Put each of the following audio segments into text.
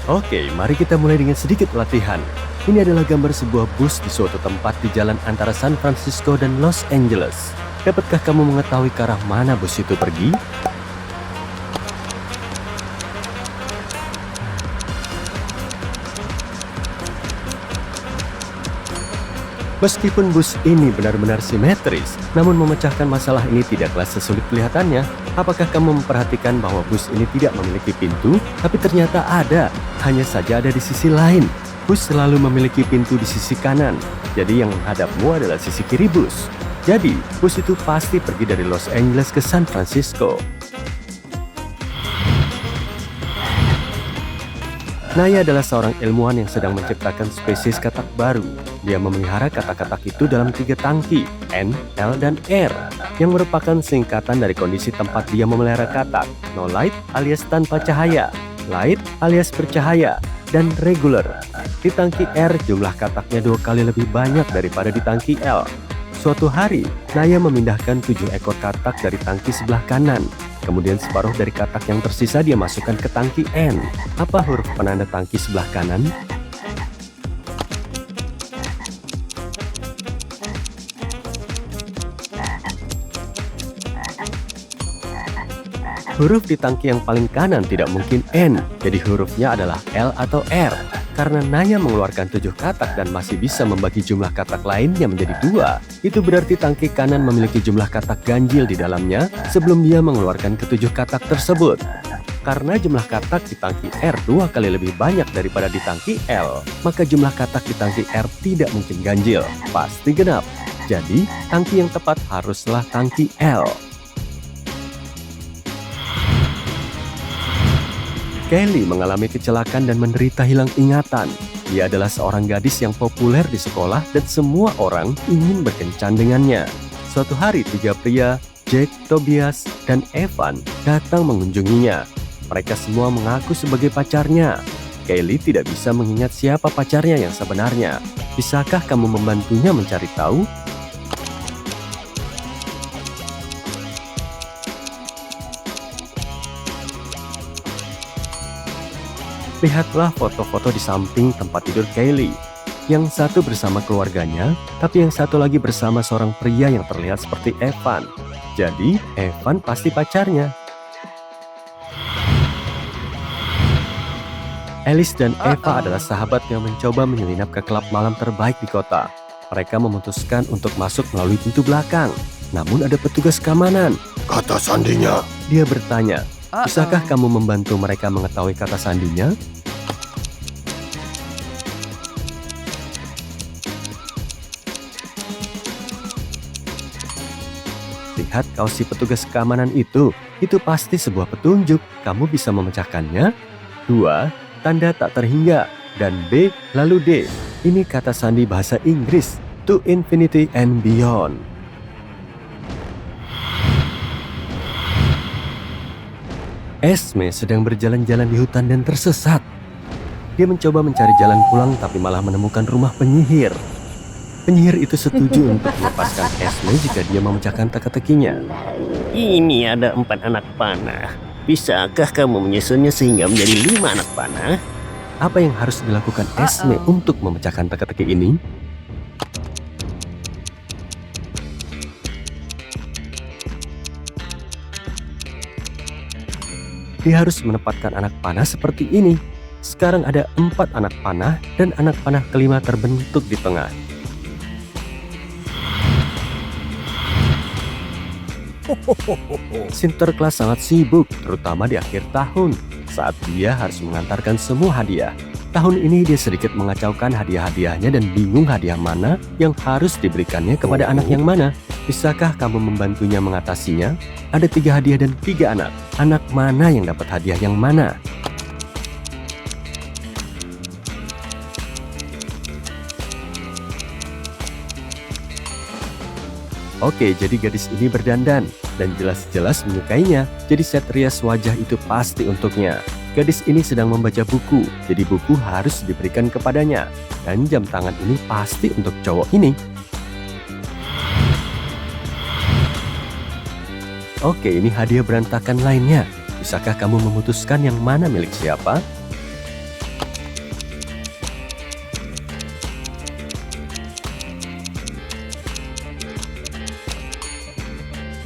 Oke, mari kita mulai dengan sedikit latihan. Ini adalah gambar sebuah bus di suatu tempat di jalan antara San Francisco dan Los Angeles. Dapatkah kamu mengetahui ke arah mana bus itu pergi? Meskipun bus ini benar-benar simetris, namun memecahkan masalah ini tidaklah sesulit kelihatannya. Apakah kamu memperhatikan bahwa bus ini tidak memiliki pintu, tapi ternyata ada, hanya saja ada di sisi lain. Bus selalu memiliki pintu di sisi kanan, jadi yang menghadapmu adalah sisi kiri bus. Jadi, bus itu pasti pergi dari Los Angeles ke San Francisco. Naya adalah seorang ilmuwan yang sedang menciptakan spesies katak baru. Dia memelihara katak-katak itu dalam 3 tangki, N, L, dan R, yang merupakan singkatan dari kondisi tempat dia memelihara katak, no light alias tanpa cahaya, light alias bercahaya, dan regular. Di tangki R, jumlah kataknya 2 kali lebih banyak daripada di tangki L. Suatu hari, Naya memindahkan 7 ekor katak dari tangki sebelah kanan. Kemudian separuh dari katak yang tersisa dia masukkan ke tangki N. Apa huruf penanda tangki sebelah kanan? Huruf di tangki yang paling kanan tidak mungkin N, jadi hurufnya adalah L atau R. Karena Naya mengeluarkan 7 katak dan masih bisa membagi jumlah katak lainnya menjadi 2, itu berarti tangki kanan memiliki jumlah katak ganjil di dalamnya sebelum dia mengeluarkan ke-7 katak tersebut. Karena jumlah katak di tangki R 2 kali lebih banyak daripada di tangki L, maka jumlah katak di tangki R tidak mungkin ganjil, pasti genap. Jadi, tangki yang tepat haruslah tangki L. Kelly mengalami kecelakaan dan menderita hilang ingatan. Dia adalah seorang gadis yang populer di sekolah dan semua orang ingin berkencan dengannya. Suatu hari 3 pria, Jack, Tobias, dan Evan, datang mengunjunginya. Mereka semua mengaku sebagai pacarnya. Kelly tidak bisa mengingat siapa pacarnya yang sebenarnya. Bisakah kamu membantunya mencari tahu? Lihatlah foto-foto di samping tempat tidur Kelly. Yang satu bersama keluarganya, tapi yang satu lagi bersama seorang pria yang terlihat seperti Evan. Jadi, Evan pasti pacarnya. Alice dan Eva adalah sahabat yang mencoba menyelinap ke klub malam terbaik di kota. Mereka memutuskan untuk masuk melalui pintu belakang. Namun ada petugas keamanan. Kata sandinya. Dia bertanya, bisakah kamu membantu mereka mengetahui kata sandinya? Lihat kaos si petugas keamanan itu pasti sebuah petunjuk. Kamu bisa memecahkannya. 2, tanda tak terhingga. Dan B, lalu D. Ini kata sandi bahasa Inggris, to infinity and beyond. Esme sedang berjalan-jalan di hutan dan tersesat. Dia mencoba mencari jalan pulang tapi malah menemukan rumah penyihir. Penyihir itu setuju untuk melepaskan Esme jika dia memecahkan teka-tekinya. Ini ada 4 anak panah. Bisakah kamu menyusunnya sehingga menjadi 5 anak panah? Apa yang harus dilakukan Esme untuk memecahkan teka-teki ini? Dia harus menempatkan anak panah seperti ini. Sekarang ada 4 anak panah dan anak panah kelima terbentuk di tengah. Sinterklas sangat sibuk, terutama di akhir tahun, saat dia harus mengantarkan semua hadiah. Tahun ini dia sedikit mengacaukan hadiah-hadiahnya dan bingung hadiah mana yang harus diberikannya kepada anak yang mana. Bisakah kamu membantunya mengatasinya? Ada 3 hadiah dan 3 anak. Anak mana yang dapat hadiah yang mana? Oke, jadi gadis ini berdandan dan jelas-jelas menyukainya. Jadi set rias wajah itu pasti untuknya. Gadis ini sedang membaca buku, jadi buku harus diberikan kepadanya. Dan jam tangan ini pasti untuk cowok ini. Oke, ini hadiah berantakan lainnya. Bisakah kamu memutuskan yang mana milik siapa?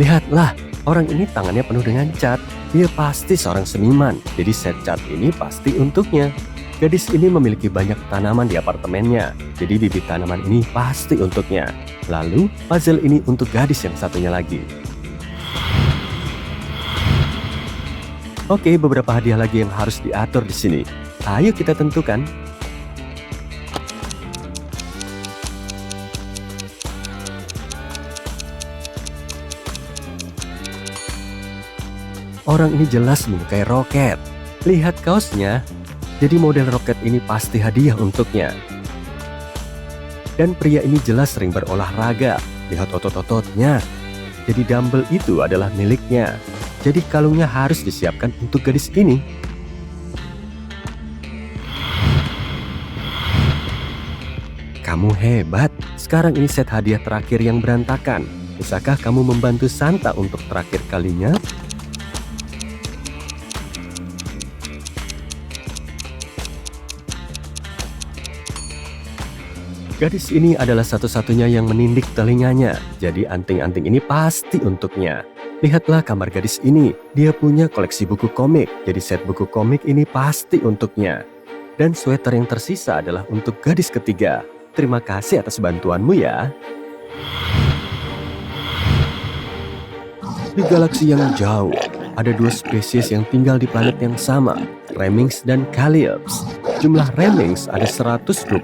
Lihatlah, orang ini tangannya penuh dengan cat. Dia pasti seorang seniman, jadi set cat ini pasti untuknya. Gadis ini memiliki banyak tanaman di apartemennya, jadi bibit tanaman ini pasti untuknya. Lalu, puzzle ini untuk gadis yang satunya lagi. Oke, beberapa hadiah lagi yang harus diatur di sini. Ayo kita tentukan. Orang ini jelas menyukai roket. Lihat kaosnya. Jadi model roket ini pasti hadiah untuknya. Dan pria ini jelas sering berolahraga. Lihat otot-ototnya. Jadi dumbbell itu adalah miliknya. Jadi kalungnya harus disiapkan untuk gadis ini. Kamu hebat. Sekarang ini set hadiah terakhir yang berantakan. Bisakah kamu membantu Santa untuk terakhir kalinya? Gadis ini adalah satu-satunya yang menindik telinganya, jadi anting-anting ini pasti untuknya. Lihatlah kamar gadis ini, dia punya koleksi buku komik, jadi set buku komik ini pasti untuknya. Dan sweater yang tersisa adalah untuk gadis ketiga. Terima kasih atas bantuanmu ya. Di galaksi yang jauh, ada dua spesies yang tinggal di planet yang sama, Remings dan Calypso. Jumlah Remings ada 120.000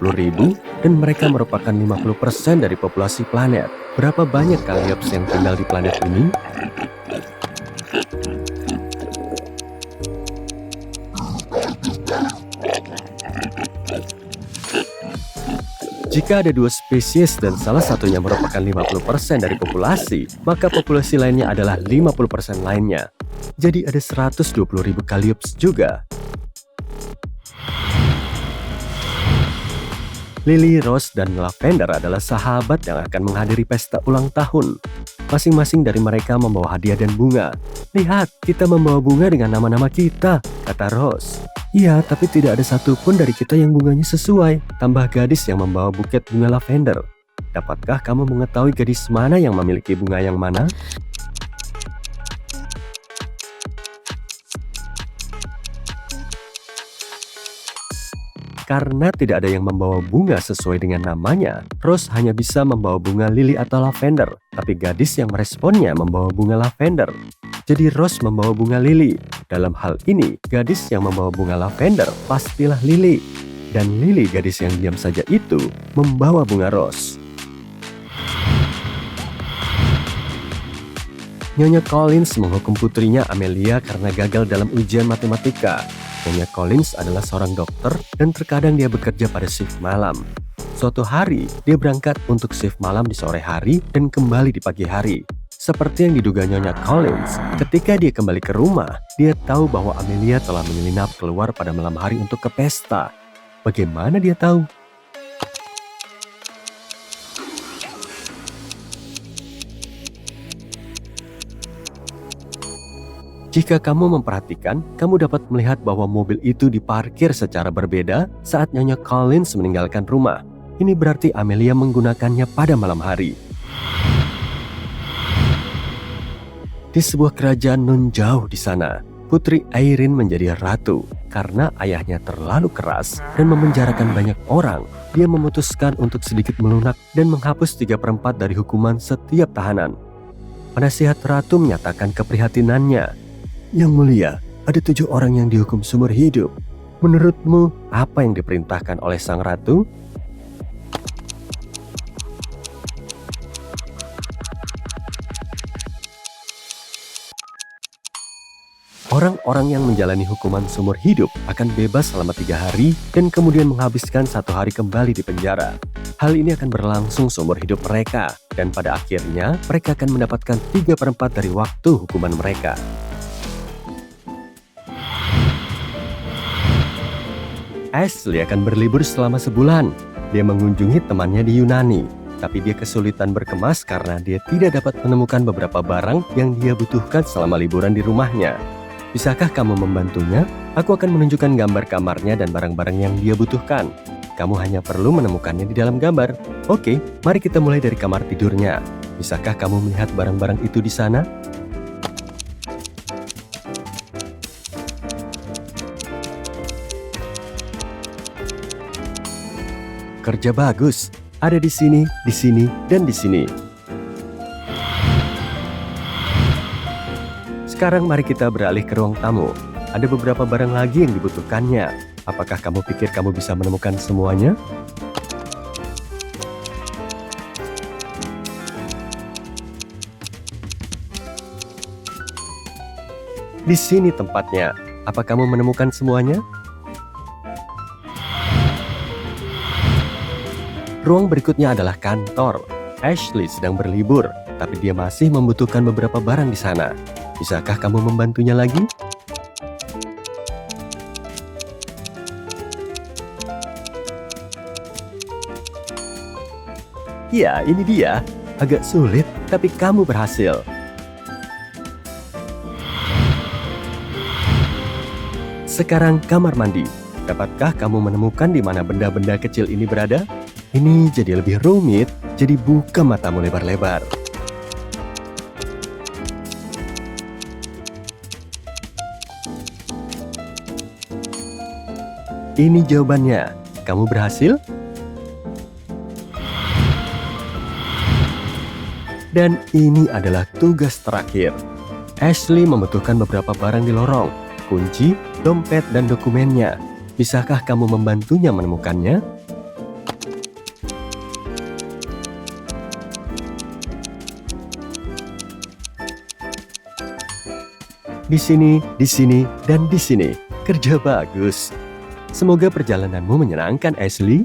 dan mereka merupakan 50% dari populasi planet. Berapa banyak Calypso yang tinggal di planet ini? Jika ada dua spesies dan salah satunya merupakan 50% dari populasi, maka populasi lainnya adalah 50% lainnya. Jadi ada 120.000 Calypso juga. Lily, Rose, dan Lavender adalah sahabat yang akan menghadiri pesta ulang tahun. Masing-masing dari mereka membawa hadiah dan bunga. Lihat, kita membawa bunga dengan nama-nama kita, kata Rose. Iya, tapi tidak ada satupun dari kita yang bunganya sesuai. Tambah gadis yang membawa buket bunga lavender. Dapatkah kamu mengetahui gadis mana yang memiliki bunga yang mana? Karena tidak ada yang membawa bunga sesuai dengan namanya, Rose hanya bisa membawa bunga lili atau lavender, tapi gadis yang meresponnya membawa bunga lavender. Jadi Rose membawa bunga lili. Dalam hal ini, gadis yang membawa bunga lavender pastilah Lily. Dan Lily, gadis yang diam saja itu, membawa bunga rose. Nyonya Collins menghukum putrinya Amelia karena gagal dalam ujian matematika. Nyonya Collins adalah seorang dokter dan terkadang dia bekerja pada shift malam. Suatu hari, dia berangkat untuk shift malam di sore hari dan kembali di pagi hari. Seperti yang diduga Nyonya Collins, ketika dia kembali ke rumah, dia tahu bahwa Amelia telah menyelinap keluar pada malam hari untuk ke pesta. Bagaimana dia tahu? Jika kamu memperhatikan, kamu dapat melihat bahwa mobil itu diparkir secara berbeda saat Nyonya Collins meninggalkan rumah. Ini berarti Amelia menggunakannya pada malam hari. Di sebuah kerajaan nun jauh di sana, Putri Airin menjadi ratu. Karena ayahnya terlalu keras dan memenjarakan banyak orang, dia memutuskan untuk sedikit melunak dan menghapus 3/4 dari hukuman setiap tahanan. Penasihat ratu menyatakan keprihatinannya. Yang mulia, ada 7 orang yang dihukum seumur hidup. Menurutmu, apa yang diperintahkan oleh sang ratu? Orang-orang yang menjalani hukuman seumur hidup akan bebas selama 3 hari dan kemudian menghabiskan 1 hari kembali di penjara. Hal ini akan berlangsung seumur hidup mereka, dan pada akhirnya mereka akan mendapatkan 3/4 dari waktu hukuman mereka. Ashley akan berlibur selama sebulan. Dia mengunjungi temannya di Yunani, tapi dia kesulitan berkemas karena dia tidak dapat menemukan beberapa barang yang dia butuhkan selama liburan di rumahnya. Bisakah kamu membantunya? Aku akan menunjukkan gambar kamarnya dan barang-barang yang dia butuhkan. Kamu hanya perlu menemukannya di dalam gambar. Oke, mari kita mulai dari kamar tidurnya. Bisakah kamu melihat barang-barang itu di sana? Kerja bagus. Ada di sini, dan di sini. Sekarang mari kita beralih ke ruang tamu. Ada beberapa barang lagi yang dibutuhkannya. Apakah kamu pikir kamu bisa menemukan semuanya? Di sini tempatnya. Apa kamu menemukan semuanya? Ruang berikutnya adalah kantor. Ashley sedang berlibur, tapi dia masih membutuhkan beberapa barang di sana. Bisakah kamu membantunya lagi? Ya, ini dia. Agak sulit, tapi kamu berhasil. Sekarang kamar mandi. Dapatkah kamu menemukan di mana benda-benda kecil ini berada? Ini jadi lebih rumit, jadi buka matamu lebar-lebar. Ini jawabannya. Kamu berhasil? Dan ini adalah tugas terakhir. Ashley membutuhkan beberapa barang di lorong, kunci, dompet, dan dokumennya. Bisakah kamu membantunya menemukannya? Di sini, dan di sini. Kerja bagus. Semoga perjalananmu menyenangkan, Ashley.